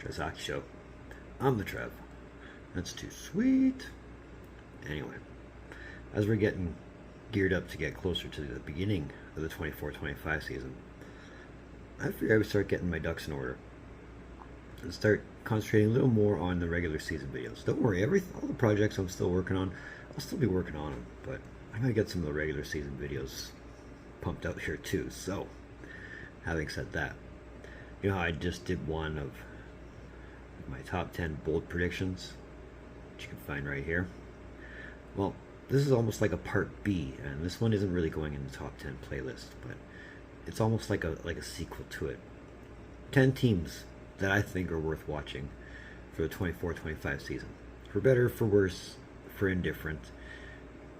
Drazaki Show. I'm the Trev. That's too sweet. Anyway, as we're getting geared up to get closer to the beginning of the 24-25 season, I figured I would start getting my ducks in order and start concentrating a little more on the regular season videos. Don't worry, all the projects I'm still working on, I'll still be working on them, but I might get some of the regular season videos pumped out here too. So, having said that, you know how I just did one of my top 10 bold predictions, which you can find right here? Well, this is almost like a part B, and this one isn't really going in the top 10 playlist, but it's almost like a sequel to it. 10 teams that I think are worth watching for the 24-25 season. For better, for worse, for indifferent.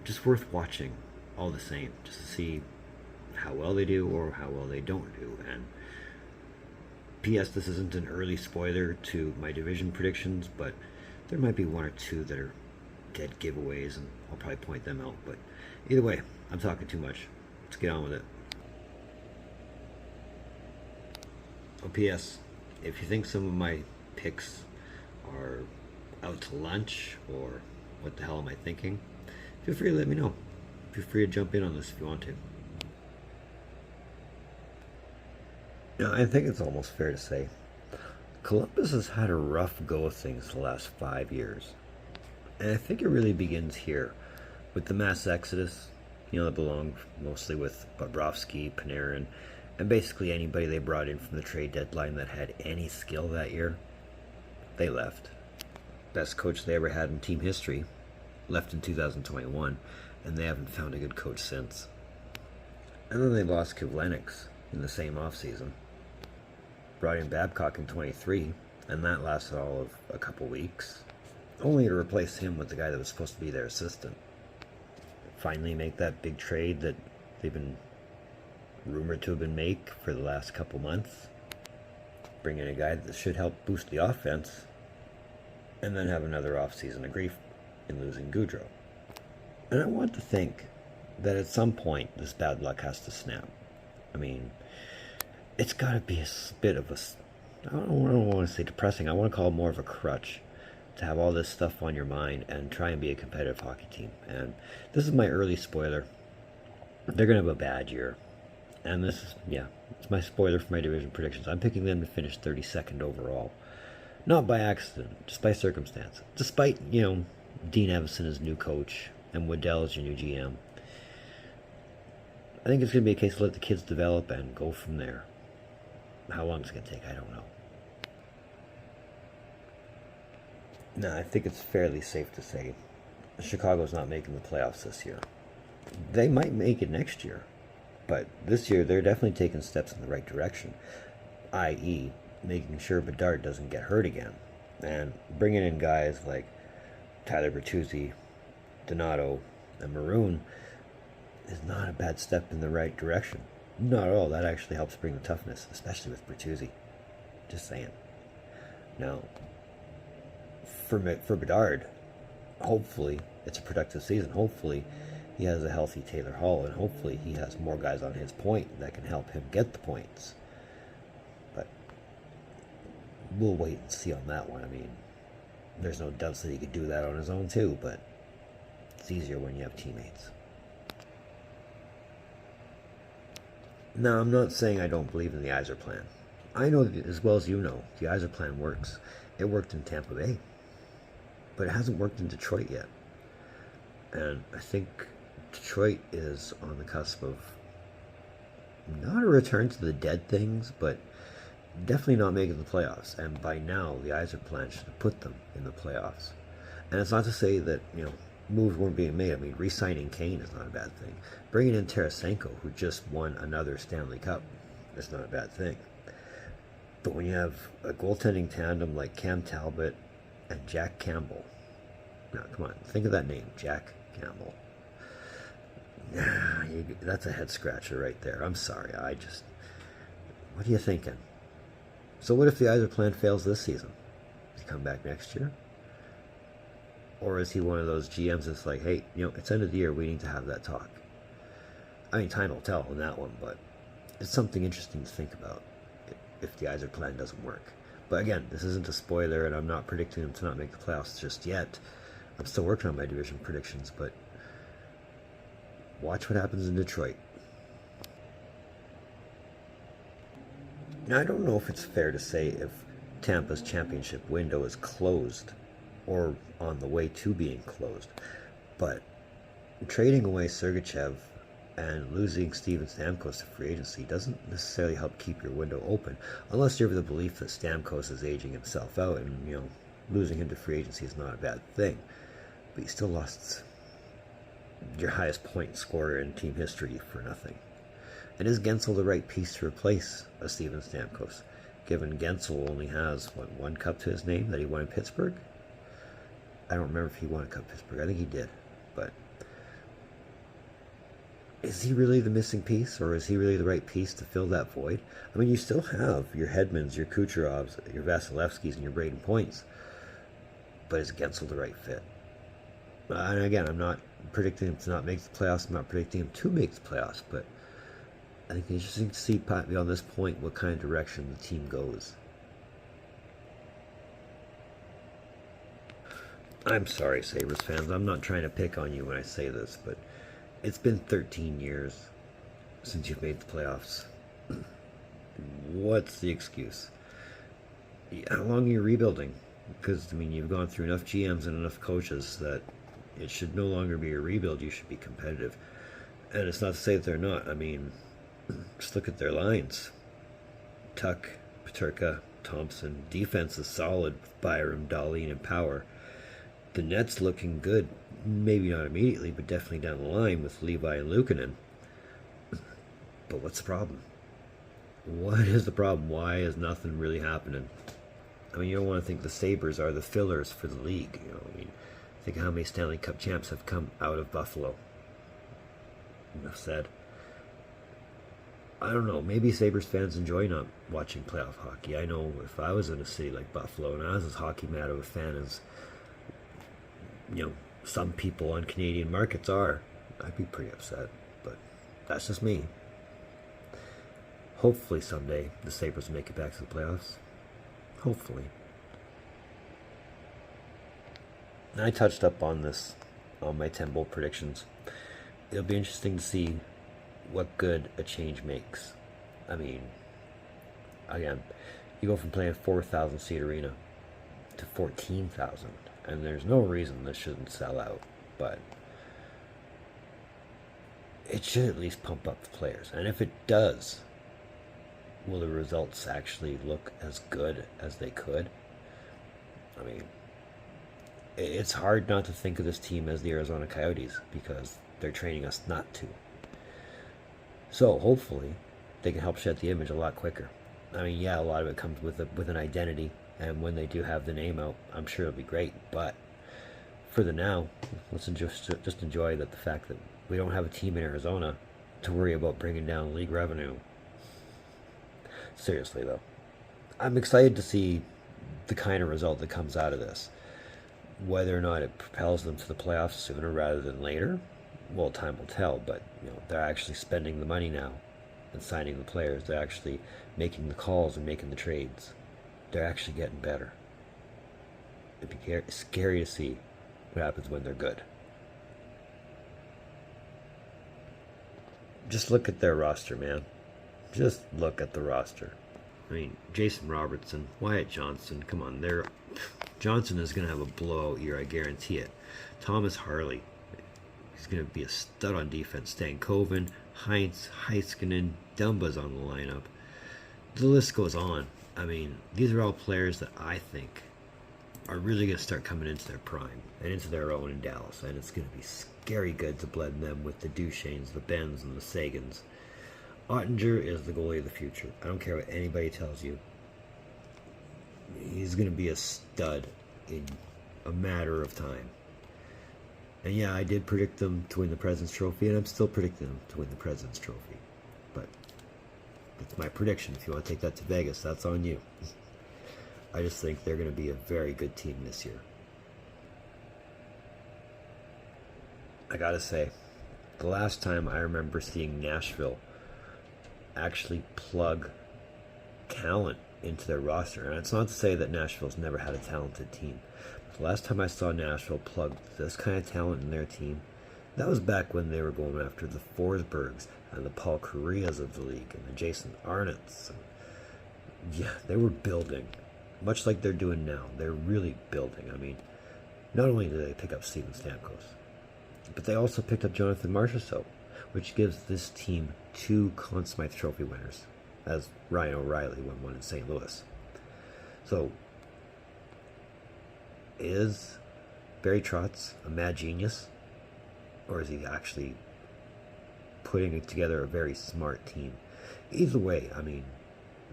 Just worth watching all the same, just to see how well they do or how well they don't do. And P.S. This isn't an early spoiler to my division predictions, but there might be one or two that are dead giveaways, and I'll probably point them out. But either way, I'm talking too much. Let's get on with it. Oh, P.S. If you think some of my picks are out to lunch, or what the hell am I thinking, feel free to let me know. Feel free to jump in on this if you want to. Now, I think it's almost fair to say Columbus has had a rough go of things the last 5 years. And I think it really begins here with the mass exodus, that belonged mostly with Bobrovsky, Panarin, and basically anybody they brought in from the trade deadline that had any skill that year. They left. Best coach they ever had in team history left in 2021, and they haven't found a good coach since. And then they lost Kivlenix in the same offseason. Brought in Babcock in 23, and that lasted all of a couple weeks, only to replace him with the guy that was supposed to be their assistant. Finally make that big trade that they've been rumored to have been make for the last couple months. Bring in a guy that should help boost the offense, and then have another offseason of grief in losing Goudreau. And I want to think that at some point this bad luck has to snap. I mean, it's got to be a bit of I don't want to say depressing, I want to call it more of a crutch to have all this stuff on your mind and try and be a competitive hockey team. And this is my early spoiler. They're going to have a bad year. And this is, it's my spoiler for my division predictions. I'm picking them to finish 32nd overall. Not by accident, just by circumstance. Despite, Dean Evison as new coach and Waddell as your new GM. I think it's going to be a case of let the kids develop and go from there. How long it's going to take, I don't know. No, I think it's fairly safe to say Chicago's not making the playoffs this year. They might make it next year, but this year they're definitely taking steps in the right direction, i.e. making sure Bedard doesn't get hurt again, and bringing in guys like Tyler Bertuzzi, Donato, and Maroon is not a bad step in the right direction. Not at all. That actually helps bring the toughness, especially with Bertuzzi. Just saying. Now, for Bedard, hopefully it's a productive season. Hopefully he has a healthy Taylor Hall, and hopefully he has more guys on his point that can help him get the points. But we'll wait and see on that one. I mean, there's no doubts that he could do that on his own too, but it's easier when you have teammates. Now, I'm not saying I don't believe in the Yzer plan. I know that as well as you know, the Yzer plan works. It worked in Tampa Bay, but it hasn't worked in Detroit yet. And I think Detroit is on the cusp of not a return to the dead things, but definitely not making the playoffs. And by now, the Yzer plan should have put them in the playoffs. And it's not to say that, moves weren't being made. I mean, re-signing Kane is not a bad thing. Bringing in Tarasenko, who just won another Stanley Cup, is not a bad thing. But when you have a goaltending tandem like Cam Talbot and Jack Campbell, now come on, think of that name, Jack Campbell. That's a head scratcher right there. I'm sorry, what are you thinking? So what if the Yzer plan fails this season? Does he come back next year? Or is he one of those GMs that's like, hey, it's end of the year, we need to have that talk? I mean, time will tell on that one, but it's something interesting to think about if the Yzer plan doesn't work. But again, this isn't a spoiler, and I'm not predicting them to not make the playoffs just yet. I'm still working on my division predictions, but watch what happens in Detroit. Now, I don't know if it's fair to say if Tampa's championship window is closed or on the way to being closed, but trading away Sergachev and losing Steven Stamkos to free agency doesn't necessarily help keep your window open, unless you're of the belief that Stamkos is aging himself out, and losing him to free agency is not a bad thing. But you still lost your highest point scorer in team history for nothing. And is Gensel the right piece to replace a Steven Stamkos, given Gensel only has one cup to his name that he won in Pittsburgh? I don't remember if he won a cup in Pittsburgh. I think he did, but is he really the missing piece, or is he really the right piece to fill that void? I mean, you still have your Hedmans, your Kucherovs, your Vasilevskis, and your Braden Points, but is Gensel the right fit? And again, I'm not predicting him to not make the playoffs. I'm not predicting him to make the playoffs, but I think it's interesting to see, beyond this point, what kind of direction the team goes. I'm sorry, Sabres fans. I'm not trying to pick on you when I say this, but it's been 13 years since you've made the playoffs. What's the excuse? How long are you rebuilding? Because, you've gone through enough GMs and enough coaches that it should no longer be a rebuild. You should be competitive. And it's not to say that they're not. Just look at their lines. Tuck, Peterka, Thompson. Defense is solid with Byram, Dahlin, and Power. The net's looking good. Maybe not immediately, but definitely down the line with Levi and Luukkonen. But what's the problem? What is the problem? Why is nothing really happening? You don't want to think the Sabres are the fillers for the league. Think of how many Stanley Cup champs have come out of Buffalo. Enough said. I don't know. Maybe Sabres fans enjoy not watching playoff hockey. I know if I was in a city like Buffalo and I was as hockey mad of a fan as some people on Canadian markets are, I'd be pretty upset. But that's just me. Hopefully someday the Sabres make it back to the playoffs. Hopefully. And I touched up on this on my 10 bold predictions. It'll be interesting to see what good a change makes. Again, you go from playing a 4,000 seat arena to 14,000, and there's no reason this shouldn't sell out, but it should at least pump up the players. And if it does, will the results actually look as good as they could? It's hard not to think of this team as the Arizona Coyotes because they're training us not to. So hopefully they can help shed the image a lot quicker. A lot of it comes with an identity, and when they do have the name out, I'm sure it'll be great. But for the now, let's just enjoy the fact that we don't have a team in Arizona to worry about bringing down league revenue. Seriously though, I'm excited to see the kind of result that comes out of this. Whether or not it propels them to the playoffs sooner rather than later, well, time will tell. But they're actually spending the money now and signing the players. They're actually making the calls and making the trades. They're actually getting better. It'd be scary to see what happens when they're good. Just look at their roster, man. Just look at the roster. Jason Robertson, Wyatt Johnston, come on, Johnson is going to have a blowout year, I guarantee it. Thomas Harley, he's going to be a stud on defense. Stankoven, Heinz, Heiskanen, Dumba's on the lineup. The list goes on. These are all players that I think are really going to start coming into their prime and into their own in Dallas. And it's going to be scary good to blend them with the Duchesnes, the Benns, and the Sagans. Ottinger is the goalie of the future. I don't care what anybody tells you. He's going to be a stud in a matter of time. And yeah, I did predict them to win the President's Trophy, and I'm still predicting them to win the President's Trophy. But it's my prediction. If you want to take that to Vegas, that's on you. I just think they're going to be a very good team this year. I gotta say, the last time I remember seeing Nashville actually plug talent into their roster. And it's not to say that Nashville's never had a talented team. The last time I saw Nashville plug this kind of talent in their team, that was back when they were going after the Forsbergs and the Paul Correas of the league and the Jason Arnott's. Yeah, they were building, much like they're doing now. They're really building. I mean, not only did they pick up Steven Stamkos, but they also picked up Jonathan Marchessault, which gives this team 2 Conn Smythe Trophy winners, as Ryan O'Reilly won one in St. Louis. So, is Barry Trotz a mad genius? Or is he actually putting together a very smart team? Either way, I mean,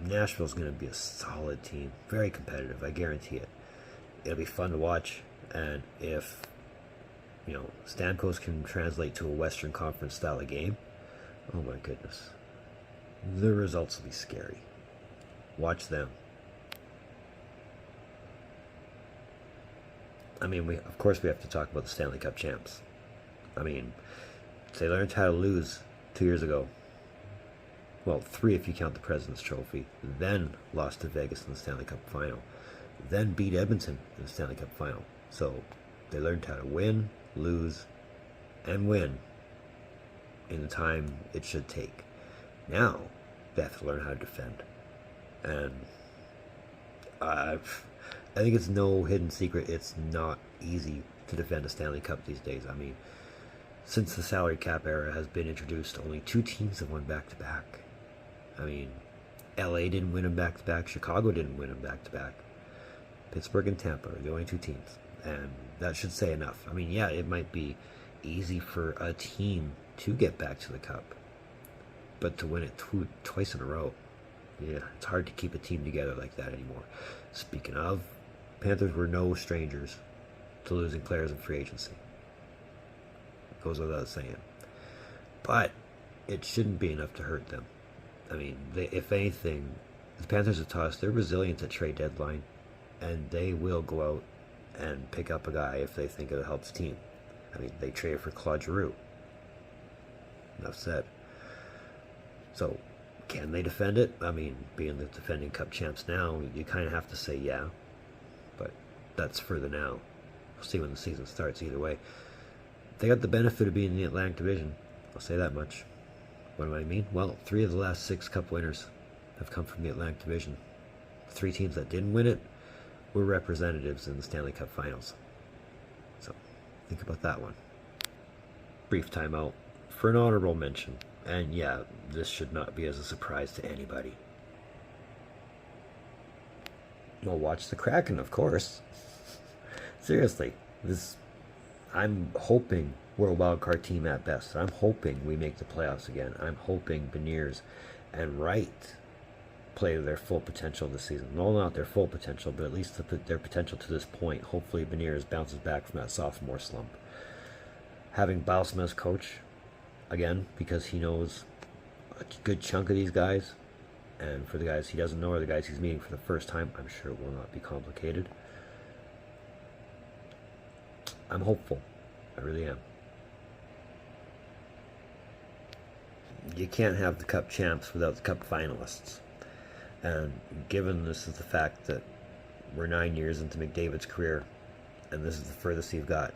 Nashville's going to be a solid team. Very competitive, I guarantee it. It'll be fun to watch. And if, Stamkos can translate to a Western Conference style of game, oh my goodness. The results will be scary. Watch them. I mean, of course we have to talk about the Stanley Cup champs. I mean, they learned how to lose 2 years ago. Well, 3 if you count the President's Trophy. Then lost to Vegas in the Stanley Cup Final. Then beat Edmonton in the Stanley Cup Final. So they learned how to win, lose, and win in the time it should take. Now they have to learn how to defend. And I think it's no hidden secret. It's not easy to defend a Stanley Cup these days. I mean, since the salary cap era has been introduced, only 2 teams have won back-to-back. I mean, LA didn't win them back-to-back. Chicago didn't win them back-to-back. Pittsburgh and Tampa are the only 2 teams. And that should say enough. I mean, yeah, it might be easy for a team to get back to the Cup. But to win it twice in a row, yeah, it's hard to keep a team together like that anymore. Speaking of, Panthers were no strangers to losing players in free agency. Goes without saying. But it shouldn't be enough to hurt them. I mean, if anything, the Panthers have taught us they're resilient at trade deadline, and they will go out and pick up a guy if they think it helps the team. I mean, they traded for Claude Giroux. Enough said. So, can they defend it? I mean, being the defending Cup champs now, you kind of have to say yeah. But that's further now. We'll see when the season starts either way. They got the benefit of being in the Atlantic Division. I'll say that much. What do I mean? Well, 3 of the last 6 Cup winners have come from the Atlantic Division. 3 teams that didn't win it were representatives in the Stanley Cup Finals. So, think about that one. Brief timeout for an honorable mention. And yeah, this should not be as a surprise to anybody. Well, watch the Kraken, of course. Seriously, I'm hoping we're a wildcard team at best. I'm hoping we make the playoffs again. I'm hoping Beniers and Wright play to their full potential this season. No, not their full potential, but at least their potential to this point. Hopefully Beniers bounces back from that sophomore slump. Having Bausma as coach, again, because he knows a good chunk of these guys, and for the guys he doesn't know or the guys he's meeting for the first time, I'm sure it will not be complicated. I'm hopeful. I really am. You can't have the Cup champs without the Cup finalists. And given this is the fact that we're 9 years into McDavid's career, and this is the furthest he's got,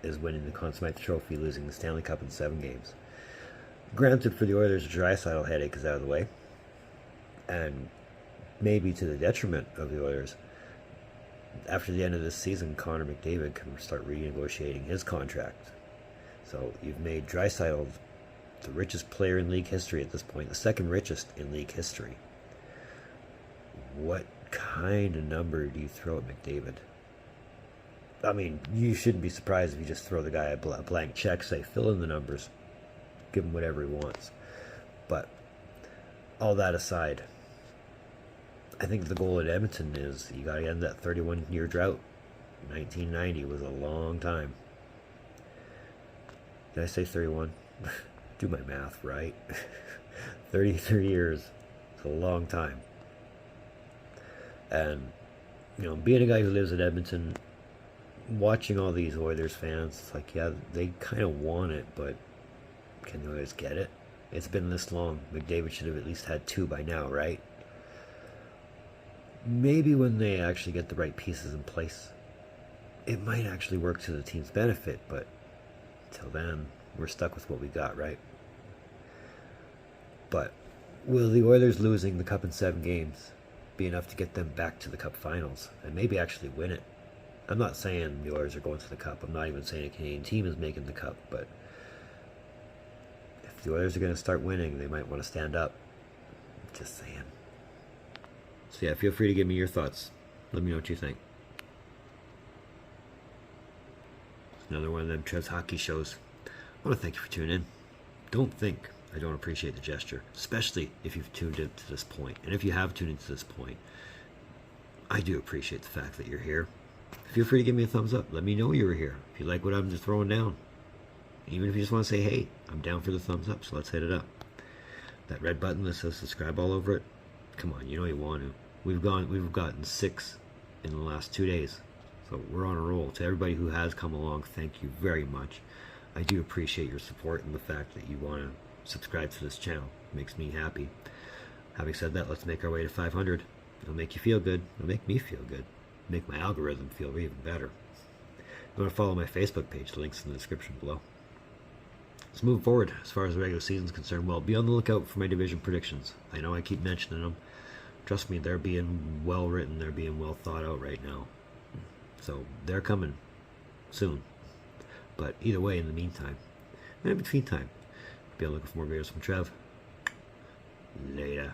is winning the Conn Smythe Trophy, losing the Stanley Cup in 7 games. Granted, for the Oilers, the Draisaitl headache is out of the way, and maybe to the detriment of the Oilers. After the end of this season, Connor McDavid can start renegotiating his contract. So you've made Draisaitl the richest player in league history at this point, the 2nd richest in league history. What kind of number do you throw at McDavid? I mean, you shouldn't be surprised if you just throw the guy a blank check, say, fill in the numbers, give him whatever he wants. But all that aside, I think the goal at Edmonton is you got to end that 31-year drought. 1990 was a long time. Did I say 31? Do my math right. 33 years is a long time. And, being a guy who lives in Edmonton, watching all these Oilers fans, it's like, yeah, they kind of want it, but can the Oilers get it? It's been this long. McDavid should have at least had 2 by now, right? maybe when they actually get the right pieces in place, it might actually work to the team's benefit, but till then, we're stuck with what we got, right? But will the Oilers losing the Cup in 7 games be enough to get them back to the Cup finals and maybe actually win it? I'm not saying the Oilers are going to the Cup. I'm not even saying a Canadian team is making the Cup, but if the Oilers are going to start winning, they might want to stand up. Just saying. So yeah, feel free to give me your thoughts. Let me know what you think. Another one of them Trev's hockey shows. I want to thank you for tuning in. Don't think I don't appreciate the gesture, especially if you've tuned in to this point. And if you have tuned in to this point, I do appreciate the fact that you're here. Feel free to give me a thumbs up. Let me know you were here. If you like what I'm just throwing down, even if you just want to say, hey, I'm down for the thumbs up, so let's hit it up. That red button that says subscribe all over it, come on, you know you want to. We've gotten 6 in the last 2 days. So we're on a roll. To everybody who has come along, thank you very much. I do appreciate your support and the fact that you want to subscribe to this channel. It makes me happy. Having said that, let's make our way to 500. It'll make you feel good. It'll make me feel good. It'll make my algorithm feel even better. If you want to follow my Facebook page, the link's in the description below. Let's move forward as far as the regular season is concerned. Well, be on the lookout for my division predictions. I know I keep mentioning them. Trust me, they're being well written. They're being well thought out right now. So they're coming soon. But either way, in the meantime, and in between time, be on the lookout for more videos from Trev. Later.